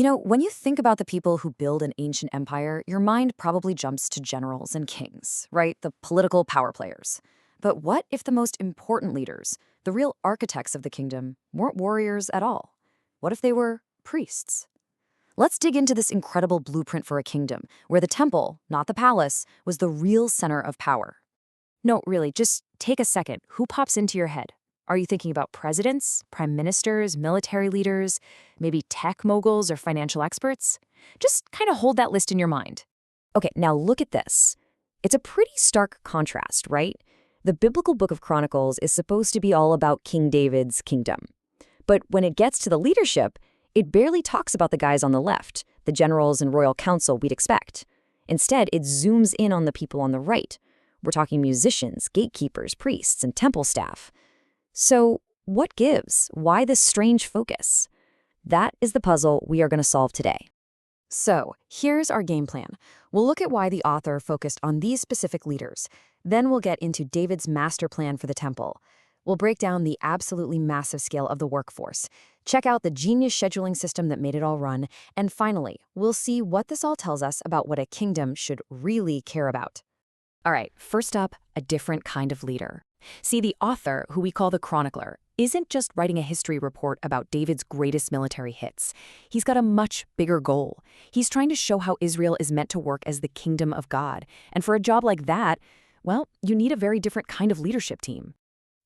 When you think about the people who build an ancient empire, your mind probably jumps to generals and kings, right? The political power players. But what if the most important leaders, the real architects of the kingdom, weren't warriors at all? What if they were priests? Let's dig into this incredible blueprint for a kingdom, where the temple, not the palace, was the real center of power. No, really, just take a second. Who pops into your head? Are you thinking about presidents, prime ministers, military leaders, maybe tech moguls or financial experts? Just kind of hold that list in your mind. Okay, now look at this. It's a pretty stark contrast, right? The biblical book of Chronicles is supposed to be all about King David's kingdom. But when it gets to the leadership, it barely talks about the guys on the left, the generals and royal council we'd expect. Instead, it zooms in on the people on the right. We're talking musicians, gatekeepers, priests, and temple staff. So, what gives? Why this strange focus? That is the puzzle we are going to solve today. So, here's our game plan. We'll look at why the author focused on these specific leaders. Then we'll get into David's master plan for the temple. We'll break down the absolutely massive scale of the workforce, check out the genius scheduling system that made it all run, and finally, we'll see what this all tells us about what a kingdom should really care about. All right, first up, a different kind of leader. See, the author, who we call the chronicler, isn't just writing a history report about David's greatest military hits. He's got a much bigger goal. He's trying to show how Israel is meant to work as the kingdom of God. And for a job like that, well, you need a very different kind of leadership team.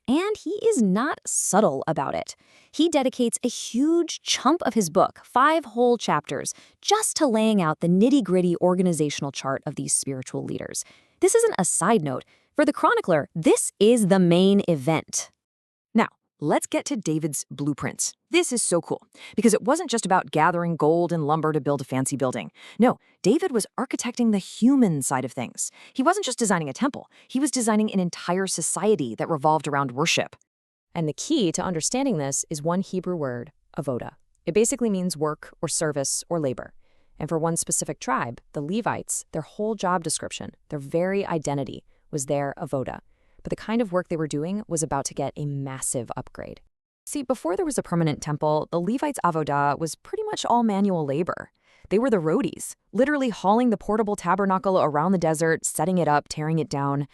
And he is not subtle about it. He dedicates a huge chunk of his book, 5 whole chapters, just to laying out the nitty-gritty organizational chart of these spiritual leaders. This isn't a side note. For the chronicler, this is the main event. Now, let's get to David's blueprints. This is so cool, because it wasn't just about gathering gold and lumber to build a fancy building. No, David was architecting the human side of things. He wasn't just designing a temple. He was designing an entire society that revolved around worship. And the key to understanding this is one Hebrew word, avoda. It basically means work or service or labor. And for one specific tribe, the Levites, their whole job description, their very identity, was their avoda. But the kind of work they were doing was about to get a massive upgrade. See, before there was a permanent temple, the Levites' avodah was pretty much all manual labor. They were the roadies, literally hauling the portable tabernacle around the desert, setting it up, tearing it down.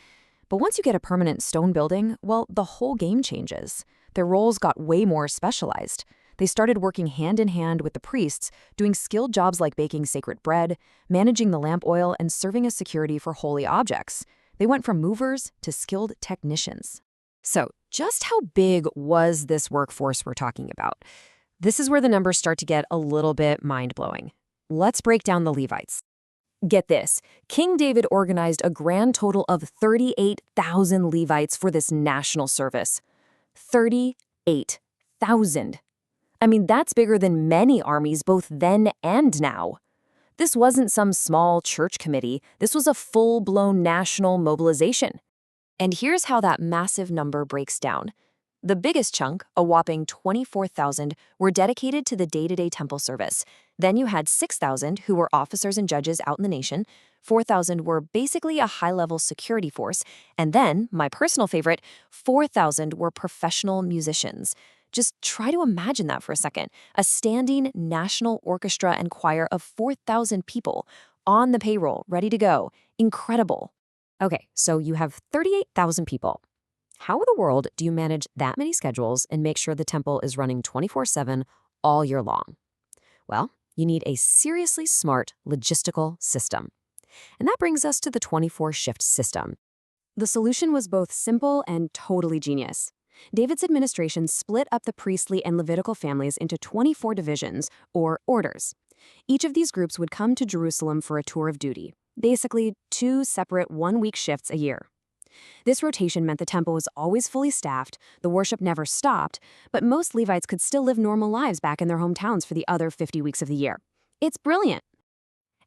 But once you get a permanent stone building, well, the whole game changes. Their roles got way more specialized. They started working hand in hand with the priests, doing skilled jobs like baking sacred bread, managing the lamp oil, and serving as security for holy objects. They went from movers to skilled technicians. So, just how big was this workforce we're talking about? This is where the numbers start to get a little bit mind-blowing. Let's break down the Levites. Get this, King David organized a grand total of 38,000 Levites for this national service. 38,000. I mean, that's bigger than many armies both then and now. This wasn't some small church committee. This was a full-blown national mobilization. And here's how that massive number breaks down. The biggest chunk, a whopping 24,000, were dedicated to the day-to-day temple service. Then you had 6,000 who were officers and judges out in the nation. 4,000 were basically a high-level security force. And then, my personal favorite, 4,000 were professional musicians. Just try to imagine that for a second. A standing national orchestra and choir of 4,000 people on the payroll, ready to go. Incredible. Okay, so you have 38,000 people. How in the world do you manage that many schedules and make sure the temple is running 24/7 all year long? Well, you need a seriously smart logistical system. And that brings us to the 24-shift system. The solution was both simple and totally genius. David's administration split up the priestly and Levitical families into 24 divisions, or orders. Each of these groups would come to Jerusalem for a tour of duty, basically 2 separate one-week shifts a year. This rotation meant the temple was always fully staffed, the worship never stopped, but most Levites could still live normal lives back in their hometowns for the other 50 weeks of the year. It's brilliant.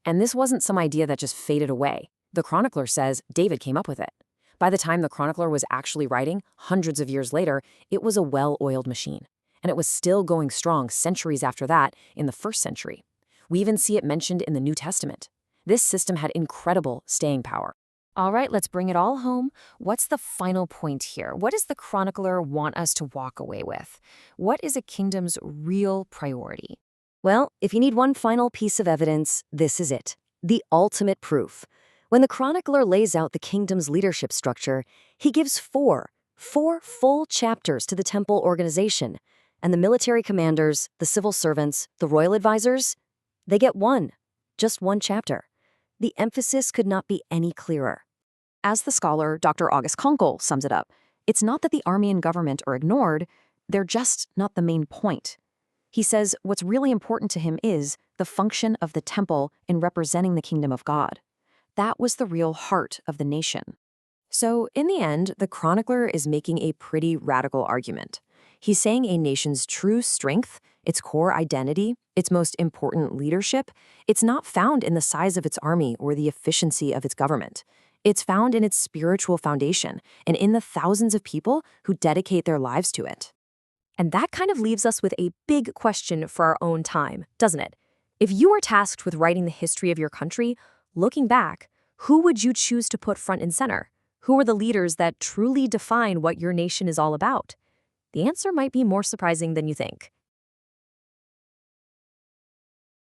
And this wasn't some idea that just faded away. The chronicler says David came up with it. By the time the chronicler was actually writing, hundreds of years later, it was a well-oiled machine. And it was still going strong centuries after that in the 1st century. We even see it mentioned in the New Testament. This system had incredible staying power. All right, let's bring it all home. What's the final point here? What does the chronicler want us to walk away with? What is a kingdom's real priority? Well, if you need one final piece of evidence, this is it. The ultimate proof. When the chronicler lays out the kingdom's leadership structure, he gives four full chapters to the temple organization. And the military commanders, the civil servants, the royal advisors, they get just one chapter. The emphasis could not be any clearer. As the scholar Dr. August Konkel sums it up, it's not that the army and government are ignored, they're just not the main point. He says what's really important to him is the function of the temple in representing the kingdom of God. That was the real heart of the nation. So, in the end, the chronicler is making a pretty radical argument. He's saying a nation's true strength, its core identity, its most important leadership, it's not found in the size of its army or the efficiency of its government. It's found in its spiritual foundation and in the thousands of people who dedicate their lives to it. And that kind of leaves us with a big question for our own time, doesn't it? If you were tasked with writing the history of your country, looking back, who would you choose to put front and center? Who are the leaders that truly define what your nation is all about? The answer might be more surprising than you think.